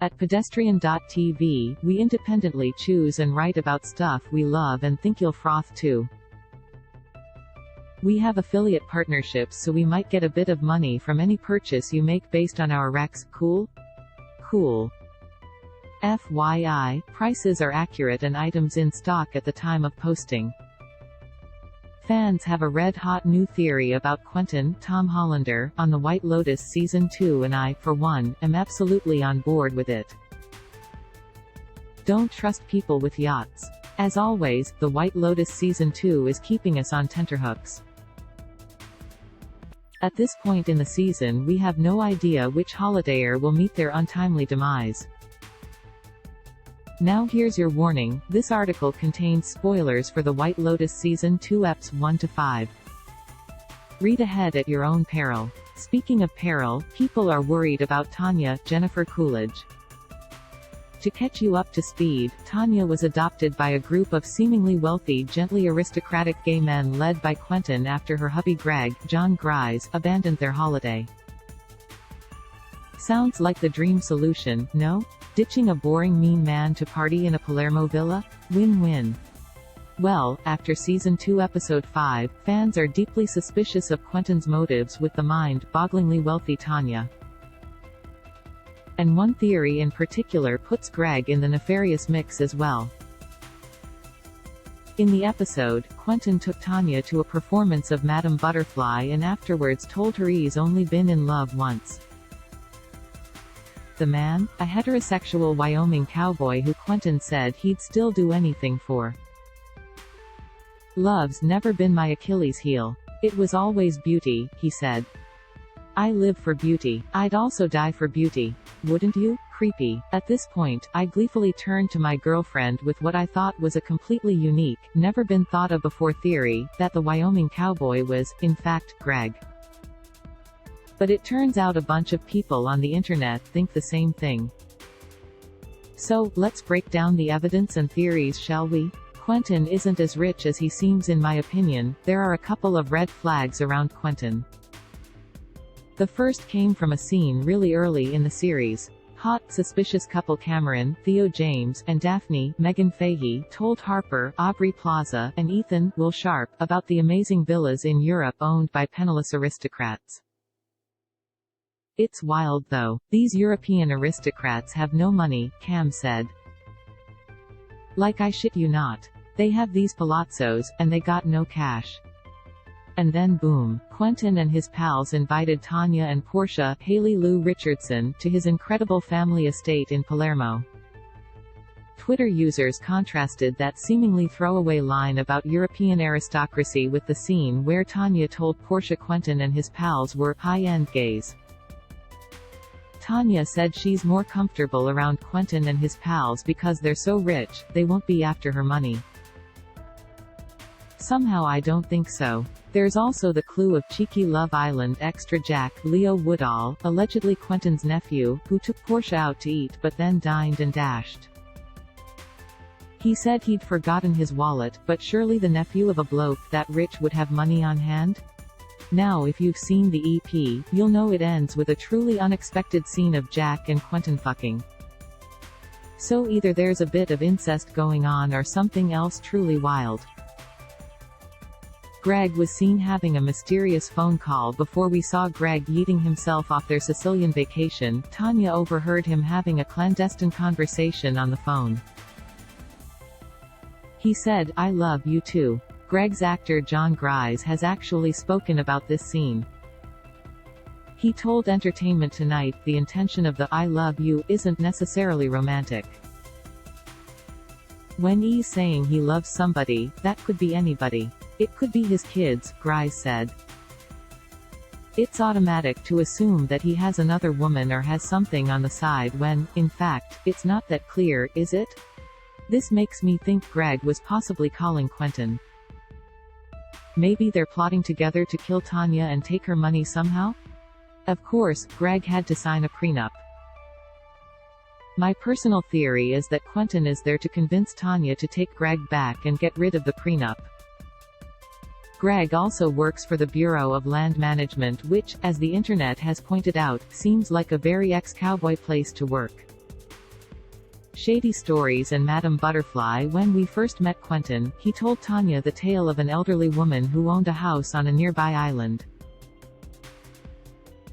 At pedestrian.tv, we independently choose and write about stuff we love and think you'll froth too. We have affiliate partnerships so we might get a bit of money from any purchase you make based on our recs. Cool? Cool. FYI, prices are accurate and items in stock at the time of posting. Fans have a red-hot new theory about Quentin, Tom Hollander, on The White Lotus Season 2 and I, for one, am absolutely on board with it. Don't trust people with yachts. As always, The White Lotus Season 2 is keeping us on tenterhooks. At this point in the season we have no idea which holidayer will meet their untimely demise. Now here's your warning, this article contains spoilers for The White Lotus Season 2 Eps 1-5. Read ahead at your own peril. Speaking of peril, people are worried about Tanya, Jennifer Coolidge. To catch you up to speed, Tanya was adopted by a group of seemingly wealthy, gently aristocratic gay men led by Quentin after her hubby Greg, John Grise, abandoned their holiday. Sounds like the dream solution, no? Ditching a boring mean man to party in a Palermo villa? Win-win. Well, after Season 2 Episode 5, fans are deeply suspicious of Quentin's motives with the mind-bogglingly wealthy Tanya. And one theory in particular puts Greg in the nefarious mix as well. In the episode, Quentin took Tanya to a performance of Madame Butterfly and afterwards told her he's only been in love once. The man, a heterosexual Wyoming cowboy who Quentin said he'd still do anything for. Love's never been my Achilles heel. It was always beauty, he said. I live for beauty. I'd also die for beauty. Wouldn't you? Creepy. At this point, I gleefully turned to my girlfriend with what I thought was a completely unique, never been thought of before theory, that the Wyoming cowboy was, in fact, Greg. But it turns out a bunch of people on the internet think the same thing. So, let's break down the evidence and theories, shall we? Quentin isn't as rich as he seems in my opinion. There are a couple of red flags around Quentin. The first came from a scene really early in the series. Hot, suspicious couple Cameron, Theo James, and Daphne, Megan Fahey, told Harper, Aubrey Plaza, and Ethan, Will Sharp, about the amazing villas in Europe owned by penniless aristocrats. It's wild though. These European aristocrats have no money, Cam said. Like I shit you not. They have these palazzos, and they got no cash. And then boom, Quentin and his pals invited Tanya and Portia, Haley Lou Richardson, to his incredible family estate in Palermo. Twitter users contrasted that seemingly throwaway line about European aristocracy with the scene where Tanya told Portia Quentin and his pals were high-end gays. Tanya said she's more comfortable around Quentin and his pals because they're so rich, they won't be after her money. Somehow I don't think so. There's also the clue of cheeky Love Island extra Jack, Leo Woodall, allegedly Quentin's nephew, who took Portia out to eat but then dined and dashed. He said he'd forgotten his wallet, but surely the nephew of a bloke that rich would have money on hand? Now if you've seen the EP, you'll know it ends with a truly unexpected scene of Jack and Quentin fucking. So either there's a bit of incest going on or something else truly wild. Greg was seen having a mysterious phone call before we saw Greg yeeting himself off their Sicilian vacation. Tanya overheard him having a clandestine conversation on the phone. He said, I love you too. Greg's actor John Grise has actually spoken about this scene. He told Entertainment Tonight the intention of the I love you isn't necessarily romantic. When he's saying he loves somebody, that could be anybody. It could be his kids, Grise said. It's automatic to assume that he has another woman or has something on the side when, in fact, it's not that clear, is it? This makes me think Greg was possibly calling Quentin. Maybe they're plotting together to kill Tanya and take her money somehow? Of course, Greg had to sign a prenup. My personal theory is that Quentin is there to convince Tanya to take Greg back and get rid of the prenup. Greg also works for the Bureau of Land Management which, as the internet has pointed out, seems like a very ex-cowboy place to work. shady stories and Madame Butterfly. When we first met Quentin, he told Tanya the tale of an elderly woman who owned a house on a nearby island.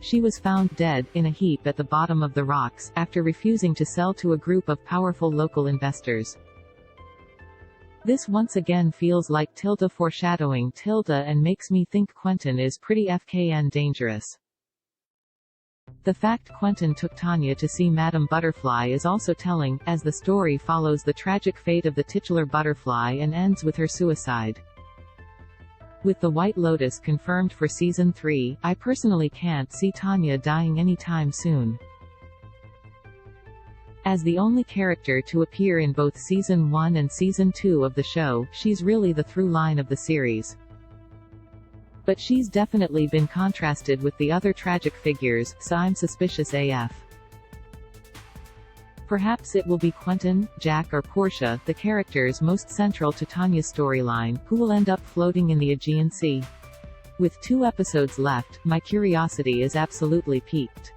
She was found dead, in a heap at the bottom of the rocks, after refusing to sell to a group of powerful local investors. This once again feels like foreshadowing and makes me think Quentin is pretty fkn dangerous. The fact Quentin took Tanya to see Madame Butterfly is also telling, as the story follows the tragic fate of the titular butterfly and ends with her suicide. With the White Lotus confirmed for Season 3, I personally can't see Tanya dying anytime soon. As the only character to appear in both Season 1 and Season 2 of the show, she's really the through line of the series. But she's definitely been contrasted with the other tragic figures, so I'm suspicious AF. Perhaps it will be Quentin, Jack or Portia, the characters most central to Tanya's storyline, who will end up floating in the Aegean Sea. With 2 episodes left, my curiosity is absolutely piqued.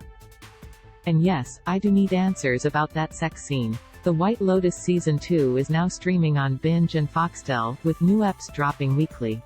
And yes, I do need answers about that sex scene. The White Lotus Season 2 is now streaming on Binge and Foxtel, with new eps dropping weekly.